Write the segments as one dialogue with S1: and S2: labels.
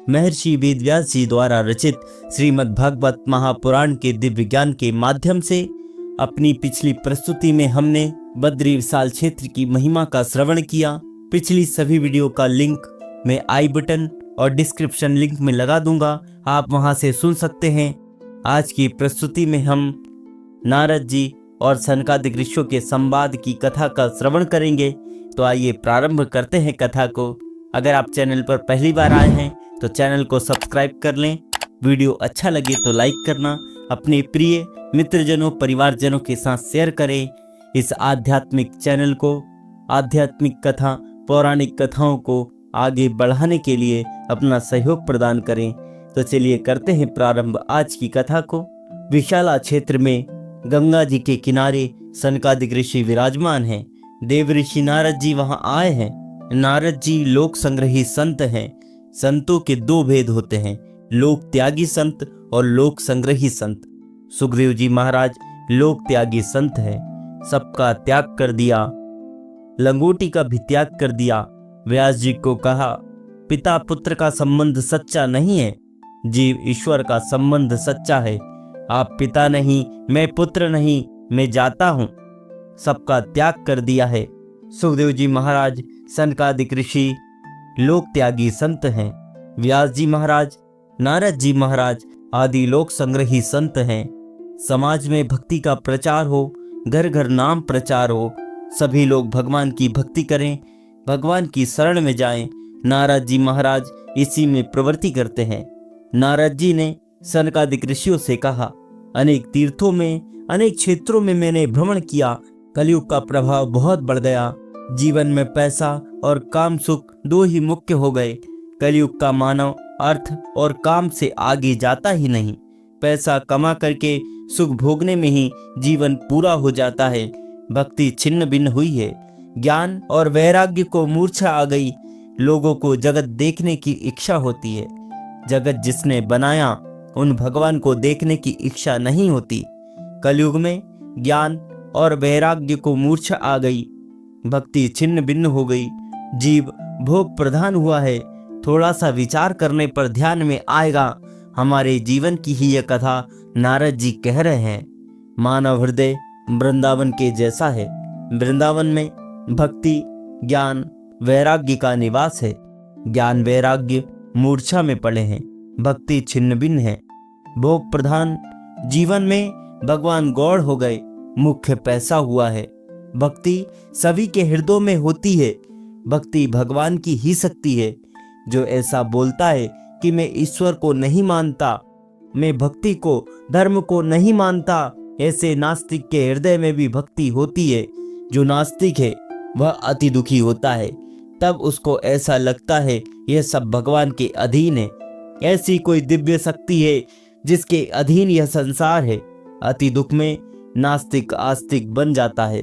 S1: महर्षि वेदव्यास जी द्वारा रचित श्रीमद् भागवत महापुराण के दिव्य ज्ञान के माध्यम से अपनी पिछली प्रस्तुति में हमने बद्री विशाल क्षेत्र की महिमा का श्रवण किया। पिछली सभी वीडियो का लिंक मैं आई बटन और डिस्क्रिप्शन लिंक में लगा दूंगा, आप वहां से सुन सकते हैं। आज की प्रस्तुति में हम नारद जी और सनकादिक ऋषियों के संवाद की कथा का श्रवण करेंगे। तो आइए प्रारंभ करते हैं कथा को। अगर आप चैनल पर पहली बार आए हैं तो चैनल को सब्सक्राइब कर लें। वीडियो अच्छा लगे तो लाइक करना, अपने प्रिय मित्रजनों परिवारजनों के साथ शेयर करें। इस आध्यात्मिक चैनल को आध्यात्मिक कथा पौराणिक कथाओं को आगे बढ़ाने के लिए अपना सहयोग प्रदान करें। तो चलिए करते हैं प्रारंभ आज की कथा को। विशाला क्षेत्र में गंगा जी के किनारे सनकादिक ऋषि विराजमान हैं। देव ऋषि नारद जी वहां आए हैं। नारद जी लोक संग्रही संत हैं। संतों के दो भेद होते हैं, लोक त्यागी संत और लोक संग्रही संत। सुखदेव जी महाराज लोक त्यागी संत हैं, सबका त्याग कर दिया, लंगोटी का भी त्याग कर दिया। व्यास जी को कहा, पिता पुत्र का संबंध सच्चा नहीं है, जीव ईश्वर का संबंध सच्चा है। आप पिता नहीं, मैं पुत्र नहीं, मैं जाता हूं। सबका त्याग कर दिया है। सुखदेव जी महाराज सनकादिक ऋषि लोक त्यागी संत हैं। व्यास जी महाराज नारद जी महाराज आदि लोक संग्रही संत हैं। समाज में भक्ति का प्रचार हो, घर घर नाम प्रचार हो, सभी लोग भगवान की भक्ति करें, भगवान की शरण में जाएं। नारद जी महाराज इसी में प्रवृत्ति करते हैं। नारद जी ने सनकादिक ऋषियों से कहा, अनेक तीर्थों में अनेक क्षेत्रों में मैंने भ्रमण किया। कलयुग का प्रभाव बहुत बढ़ गया। जीवन में पैसा और काम सुख दो ही मुख्य हो गए। कलयुग का मानव अर्थ और काम से आगे जाता ही नहीं। पैसा कमा करके सुख भोगने में ही जीवन पूरा हो जाता है। भक्ति छिन्न भिन्न हुई है। ज्ञान और वैराग्य को मूर्छा आ गई। लोगों को जगत देखने की इच्छा होती है। जगत जिसने बनाया उन भगवान को देखने की इच्छा नहीं होती। कलयुग में ज्ञान और वैराग्य को मूर्छा आ गई। भक्ति छिन्न भिन्न हो गई। जीव भोग प्रधान हुआ है। थोड़ा सा विचार करने पर ध्यान में आएगा, हमारे जीवन की ही यह कथा नारद जी कह रहे हैं। मानव हृदय वृंदावन के जैसा है। वृंदावन में भक्ति ज्ञान वैराग्य का निवास है। ज्ञान वैराग्य मूर्छा में पड़े हैं। भक्ति छिन्न भिन्न है। भोग प्रधान जीवन में भगवान गौड़ हो गए। मुख्य पैसा हुआ है। भक्ति सभी के हृदयों में होती है। भक्ति भगवान की ही शक्ति है। जो ऐसा बोलता है कि मैं ईश्वर को नहीं मानता, मैं भक्ति को धर्म को नहीं मानता, ऐसे नास्तिक के हृदय में भी भक्ति होती है। जो नास्तिक है वह अति दुखी होता है। तब उसको ऐसा लगता है यह सब भगवान के अधीन है। ऐसी कोई दिव्य शक्ति है जिसके अधीन यह संसार है। अति दुख में नास्तिक आस्तिक बन जाता है।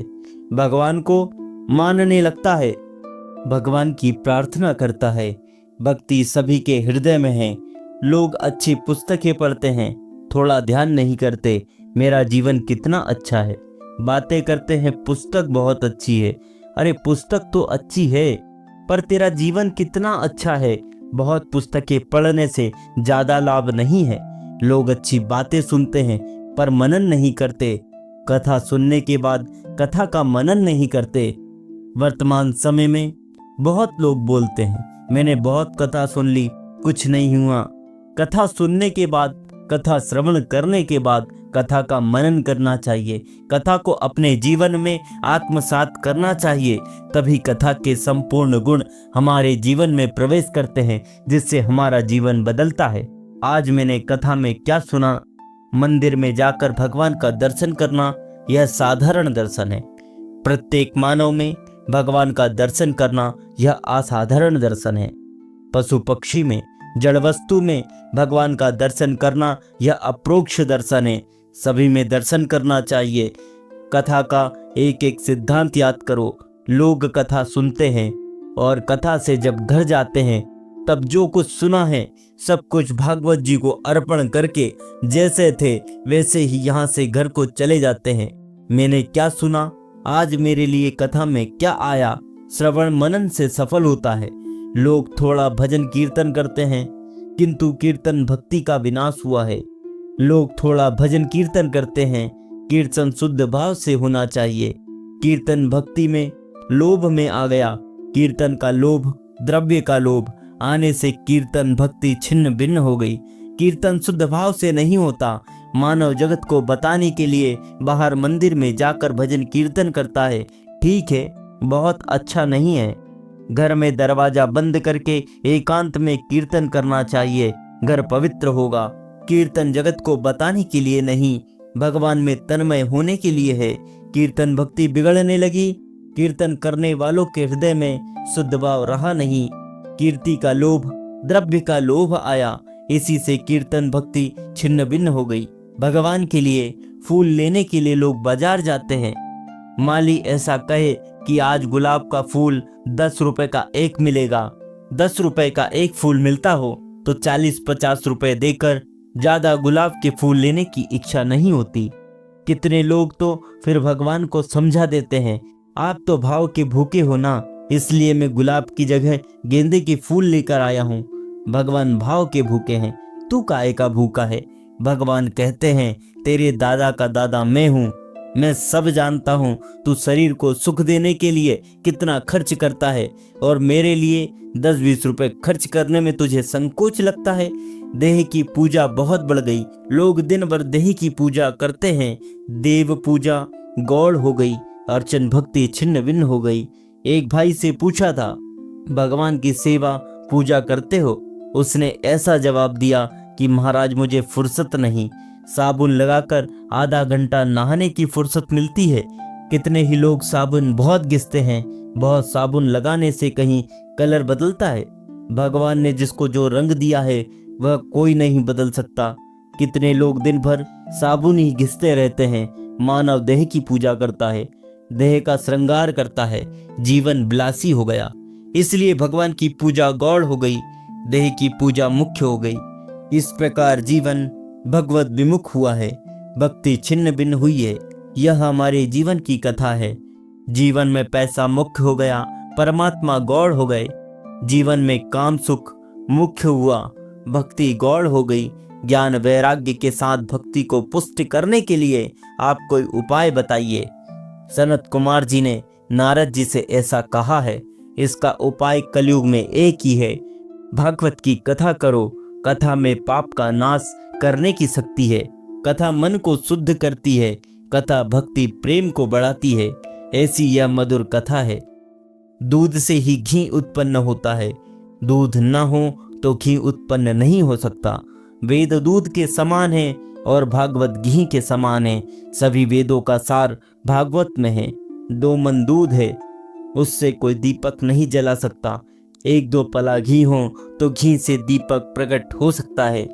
S1: भगवान को मानने लगता है। भगवान की प्रार्थना करता है। भक्ति सभी के हृदय में है। लोग अच्छी पुस्तकें पढ़ते हैं, थोड़ा ध्यान नहीं करते मेरा जीवन कितना अच्छा है। बातें करते हैं पुस्तक बहुत अच्छी है। अरे पुस्तक तो अच्छी है, पर तेरा जीवन कितना अच्छा है। बहुत पुस्तकें पढ़ने से ज्यादा लाभ नहीं है। लोग अच्छी बातें सुनते हैं पर मनन नहीं करते। कथा सुनने के बाद कथा का मनन नहीं करते। वर्तमान समय में बहुत लोग बोलते हैं, मैंने बहुत कथा सुन ली, कुछ नहीं हुआ। कथा सुनने के बाद, कथा श्रवण करने के बाद कथा का मनन करना चाहिए। कथा को अपने जीवन में आत्मसात करना चाहिए। तभी कथा के संपूर्ण गुण हमारे जीवन में प्रवेश करते हैं, जिससे हमारा जीवन बदलता है। आज मैंने कथा में क्या सुना? मंदिर में जाकर भगवान का दर्शन करना यह साधारण दर्शन है। प्रत्येक मानव में भगवान का दर्शन करना यह असाधारण दर्शन है। पशु पक्षी में, जड़ वस्तु में भगवान का दर्शन करना यह अप्रोक्ष दर्शन है। सभी में दर्शन करना चाहिए। कथा का एक एक सिद्धांत याद करो। लोग कथा सुनते हैं और कथा से जब घर जाते हैं तब जो कुछ सुना है सब कुछ भागवत जी को अर्पण करके जैसे थे वैसे ही यहाँ से घर को चले जाते हैं। मैंने क्या सुना, आज मेरे लिए कथा में क्या आया, श्रवण मनन से सफल होता है। लोग थोड़ा भजन कीर्तन करते हैं, किंतु कीर्तन भक्ति का विनाश हुआ है। लोग थोड़ा भजन कीर्तन करते हैं, कीर्तन शुद्ध भाव से होना चाहिए। कीर्तन भक्ति में लोभ में आ गया, कीर्तन का लोभ, द्रव्य का लोभ आने से कीर्तन भक्ति छिन्न भिन्न हो गई। कीर्तन शुद्ध भाव से नहीं होता। मानव जगत को बताने के लिए बाहर मंदिर में जाकर भजन कीर्तन करता है, ठीक है, बहुत अच्छा नहीं है। घर में दरवाजा बंद करके एकांत में कीर्तन करना चाहिए, घर पवित्र होगा। कीर्तन जगत को बताने के लिए नहीं, भगवान में तन्मय होने के लिए है। कीर्तन भक्ति बिगड़ने लगी, कीर्तन करने वालों के हृदय में शुद्ध भाव रहा नहीं। कीर्ति का लोभ, द्रव्य का लोभ आया, इसी से कीर्तन भक्ति छिन्न भिन्न हो गई। भगवान के लिए फूल लेने के लिए लोग बाजार जाते हैं। माली ऐसा कहे कि आज गुलाब का फूल 10 रुपए का एक मिलेगा, 10 रुपए का एक फूल मिलता हो तो 40-50 रुपए देकर ज्यादा गुलाब के फूल लेने की इच्छा नहीं होती। कितने लोग तो फिर भगवान को समझा देते हैं, आप तो भाव के भूखे हो ना, इसलिए मैं गुलाब की जगह गेंदे के फूल लेकर आया हूँ। भगवान भाव के भूखे हैं, तू काहे का भूखा है। भगवान कहते हैं, तेरे दादा का दादा मैं हूँ, मैं सब जानता हूँ। तू शरीर को सुख देने के लिए कितना खर्च करता है और मेरे लिए 10-20 रुपए खर्च करने में तुझे संकोच लगता है। देह की पूजा बहुत बढ़ गई, लोग दिन भर देह की पूजा करते हैं। देव पूजा गौड़ हो गई, अर्चन भक्ति छिन्न भिन्न हो गई। एक भाई से पूछा था, भगवान की सेवा पूजा करते हो? उसने ऐसा जवाब दिया कि महाराज मुझे फुर्सत नहीं, साबुन लगाकर आधा घंटा नहाने की फुर्सत मिलती है। कितने ही लोग साबुन बहुत घिसते हैं, बहुत साबुन लगाने से कहीं कलर बदलता है? भगवान ने जिसको जो रंग दिया है वह कोई नहीं बदल सकता। कितने लोग दिन भर साबुन ही घिसते रहते हैं। मानव देह की पूजा करता है, देह का श्रृंगार करता है, जीवन विलासी हो गया, इसलिए भगवान की पूजा गौड़ हो गई, देह की पूजा मुख्य हो गई। इस प्रकार जीवन भगवत विमुख हुआ है, भक्ति छिन्न भिन्न हुई है। यह हमारे जीवन की कथा है। जीवन में पैसा मुख्य हो गया, परमात्मा गौड़ हो गए। जीवन में काम सुख मुख्य हुआ, भक्ति गौड़ हो गई। ज्ञान वैराग्य के साथ भक्ति को पुष्ट करने के लिए आप कोई उपाय बताइए। सनत कुमार जी ने नारद जी से ऐसा कहा है। इसका उपाय कलयुग में एक ही है, भागवत की कथा करो। कथा में पाप का नाश करने की शक्ति है। कथा मन को शुद्ध करती है, कथा भक्ति प्रेम को बढ़ाती है। ऐसी यह मधुर कथा है। दूध से ही घी उत्पन्न होता है, दूध न हो तो घी उत्पन्न नहीं हो सकता। वेद दूध के समान है और भागवत घी के समान है। सभी वेदों का सार भागवत में है। 2 मन दूध है, उससे कोई दीपक नहीं जला सकता। 1-2 पला घी हो तो घी से दीपक प्रकट हो सकता है।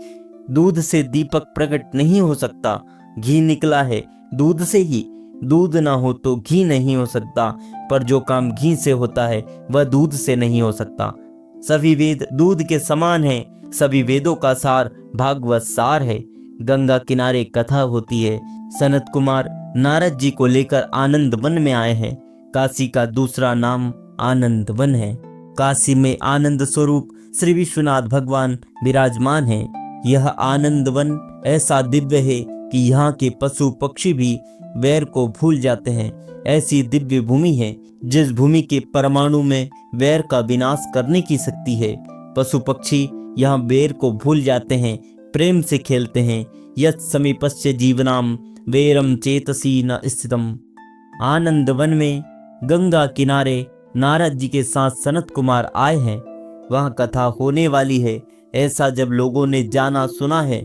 S1: दूध से दीपक प्रकट नहीं हो सकता, घी निकला है दूध से ही। दूध ना हो तो घी नहीं हो सकता, पर जो काम घी से होता है वह दूध से नहीं हो सकता। सभी वेद दूध के समान है, सभी वेदों का सार भागवत सार है। गंगा किनारे कथा होती है। सनत कुमार नारद जी को लेकर आनंद वन में आए हैं। काशी का दूसरा नाम आनंद वन है। काशी में आनंद स्वरूप श्री विश्वनाथ भगवान विराजमान है। यह आनंद वन ऐसा दिव्य है कि यहाँ के पशु पक्षी भी वैर को भूल जाते हैं। ऐसी दिव्य भूमि है जिस भूमि के परमाणु में वैर का विनाश करने की शक्ति है। पशु पक्षी यहाँ वैर को भूल जाते हैं, प्रेम से खेलते हैं। यत् समीपस्य जीवनाम वैरम चेतसी न स्थितम। आनंद वन में गंगा किनारे नारद जी के साथ सनत कुमार आए हैं। वहाँ कथा होने वाली है। ऐसा जब लोगों ने जाना सुना है,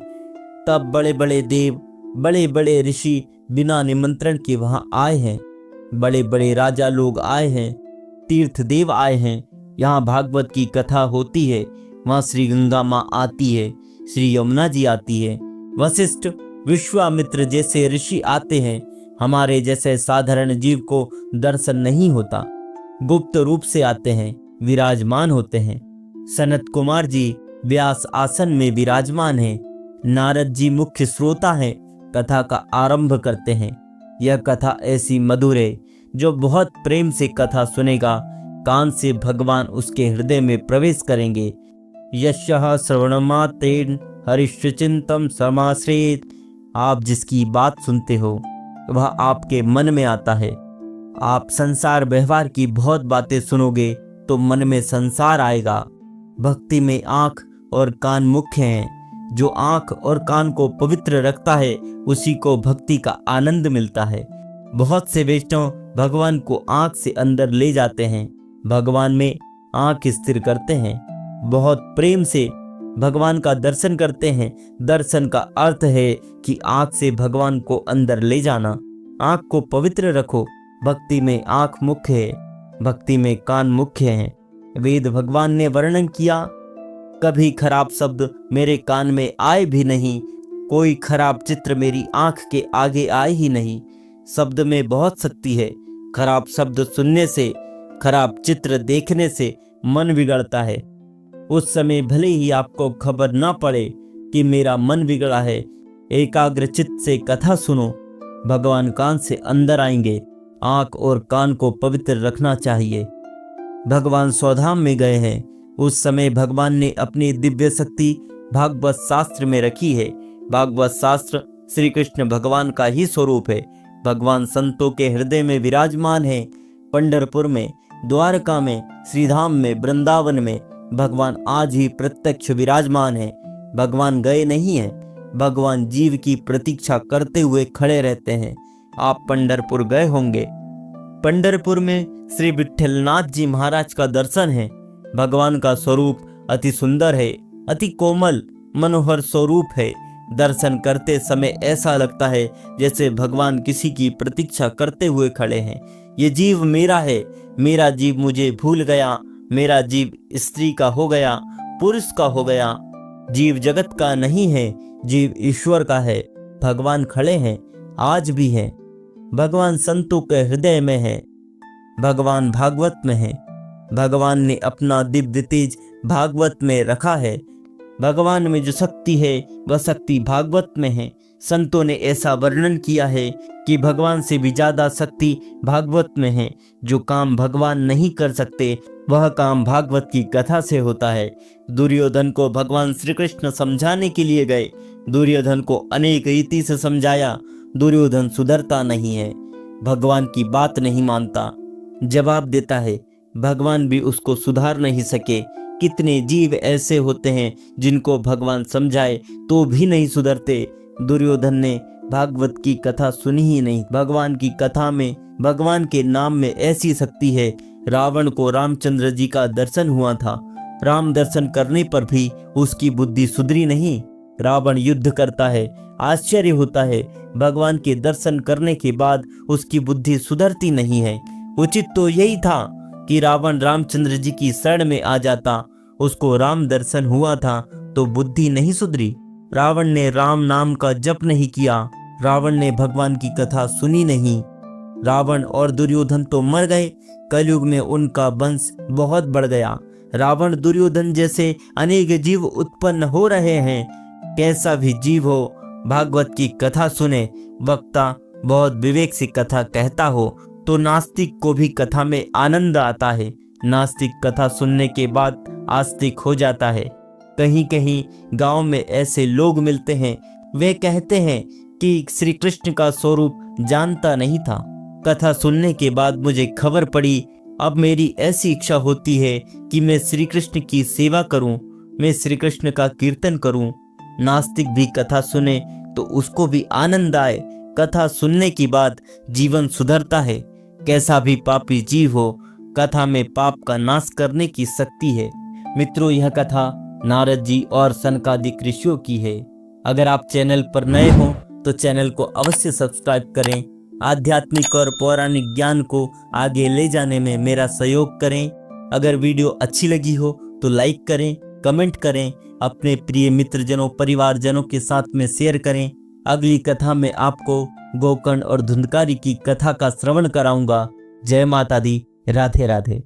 S1: तब बड़े बड़े देव, बड़े बड़े ऋषि बिना निमंत्रण के वहाँ आए हैं। बड़े बड़े राजा लोग आए हैं, तीर्थ देव आए हैं। यहाँ भागवत की कथा होती है। वहाँ श्री गंगा माँ आती है, श्री यमुना जी आती है, वशिष्ठ विश्वामित्र जैसे ऋषि आते हैं। हमारे जैसे साधारण जीव को दर्शन नहीं होता, गुप्त रूप से आते हैं, विराजमान होते हैं। सनत कुमार जी व्यास आसन में विराजमान हैं। नारद जी मुख्य श्रोता हैं, कथा का आरंभ करते हैं। यह कथा ऐसी मधुर है, जो बहुत प्रेम से कथा सुनेगा, कान से भगवान उसके हृदय में प्रवेश करेंगे। यशः श्रवणमात्रेण हरिश्चिंतम समाश्रेत। आप जिसकी बात सुनते हो वह आपके मन में आता है। आप संसार व्यवहार की बहुत बातें सुनोगे तो मन में संसार आएगा। भक्ति में आँख और कान मुख्य हैं। जो आँख और कान को पवित्र रखता है उसी को भक्ति का आनंद मिलता है। बहुत से वैष्णव भगवान को आँख से अंदर ले जाते हैं, भगवान में आँख स्थिर करते हैं, बहुत प्रेम से भगवान का दर्शन करते हैं। दर्शन का अर्थ है कि आँख से भगवान को अंदर ले जाना। आँख को पवित्र रखो। भक्ति में आँख मुख्य है, भक्ति में कान मुख्य है। वेद भगवान ने वर्णन किया, कभी खराब शब्द मेरे कान में आए भी नहीं, कोई खराब चित्र मेरी आँख के आगे आए ही नहीं। शब्द में बहुत शक्ति है। खराब शब्द सुनने से, खराब चित्र देखने से मन बिगड़ता है। उस समय भले ही आपको खबर ना पड़े कि मेरा मन बिगड़ा है, एकाग्र चित्त से कथा सुनो, भगवान कान से अंदर आएंगे। आँख और कान को पवित्र रखना चाहिए। भगवान स्वधाम में गए हैं, उस समय भगवान ने अपनी दिव्य शक्ति भागवत शास्त्र में रखी है। भागवत शास्त्र श्री कृष्ण भगवान का ही स्वरूप है। भगवान संतों के हृदय में विराजमान है। पंढरपुर में, द्वारका में, श्रीधाम में, वृंदावन में भगवान आज ही प्रत्यक्ष विराजमान है। भगवान गए नहीं हैं, भगवान जीव की प्रतीक्षा करते हुए खड़े रहते हैं। आप पंढरपुर गए होंगे। पंढरपुर में श्री विठ्ठलनाथ जी महाराज का दर्शन है। भगवान का स्वरूप अति सुंदर है, अति कोमल मनोहर स्वरूप है। दर्शन करते समय ऐसा लगता है जैसे भगवान किसी की प्रतीक्षा करते हुए खड़े हैं। ये जीव मेरा है, मेरा जीव मुझे भूल गया, मेरा जीव स्त्री का हो गया, पुरुष का हो गया। जीव जगत का नहीं है, जीव ईश्वर का है। भगवान खड़े हैं, आज भी हैं। भगवान संतों के हृदय में है, भगवान भागवत में है। भगवान ने अपना दिव्य तेज भागवत में रखा है। भगवान में जो शक्ति है वह शक्ति भागवत में है। संतों ने ऐसा वर्णन किया है कि भगवान से भी ज्यादा शक्ति भागवत में है। जो काम भगवान नहीं कर सकते वह काम भागवत की कथा से होता है। दुर्योधन को भगवान श्री कृष्ण समझाने के लिए गए। दुर्योधन को अनेक रीति से समझाया, दुर्योधन सुधरता नहीं है, भगवान की बात नहीं मानता, जवाब देता है। भगवान भी उसको सुधार नहीं सके। कितने जीव ऐसे होते हैं जिनको भगवान समझाए तो भी नहीं सुधरते। दुर्योधन ने भागवत की कथा सुनी ही नहीं। भगवान की कथा में, भगवान के नाम में ऐसी शक्ति है। रावण को रामचंद्र जी का दर्शन हुआ था। राम दर्शन करने पर भी उसकी बुद्धि सुधरी नहीं। रावण युद्ध करता है, आश्चर्य होता है, भगवान के दर्शन करने के बाद उसकी बुद्धि सुधरती नहीं है। उचित तो यही था कि रावण रामचंद्र जी की शरण में आ जाता। उसको राम दर्शन हुआ था तो बुद्धि नहीं सुधरी। रावण ने राम नाम का जप नहीं किया, रावण ने भगवान की कथा सुनी नहीं। रावण और दुर्योधन तो मर गए, कलयुग में उनका वंश बहुत बढ़ गया। रावण, दुर्योधन जैसे अनेक जीव उत्पन्न हो रहे हैं। कैसा भी जीव हो, भागवत की कथा सुने। वक्ता बहुत विवेक से कथा कहता हो तो नास्तिक को भी कथा में आनंद आता है। नास्तिक कथा सुनने के बाद आस्तिक हो जाता है। कहीं कहीं गांव में ऐसे लोग मिलते हैं, वे कहते हैं कि श्री कृष्ण का स्वरूप जानता नहीं था। कथा सुनने के बाद मुझे खबर पड़ी, अब मेरी ऐसी इच्छा होती है कि मैं श्री कृष्ण की सेवा करूं, मैं श्री कृष्ण का कीर्तन करूं। नास्तिक भी कथा सुने तो उसको भी आनंद आए। कथा सुनने के बाद जीवन सुधरता है। कैसा भी पापी जीव हो, कथा में पाप का नाश करने की शक्ति है। मित्रों, यह कथा नारद जी और सनकादिक ऋषियों की है। अगर आप चैनल पर नए हो तो चैनल को अवश्य सब्सक्राइब करें। आध्यात्मिक और पौराणिक ज्ञान को आगे ले जाने में मेरा सहयोग करें। अगर वीडियो अच्छी लगी हो तो लाइक करें, कमेंट करें, अपने प्रिय मित्रजनों, परिवारजनों के साथ में शेयर करें। अगली कथा में आपको गोकर्ण और धुंधकारी की कथा का श्रवण कराऊंगा। जय माता दी। राधे राधे।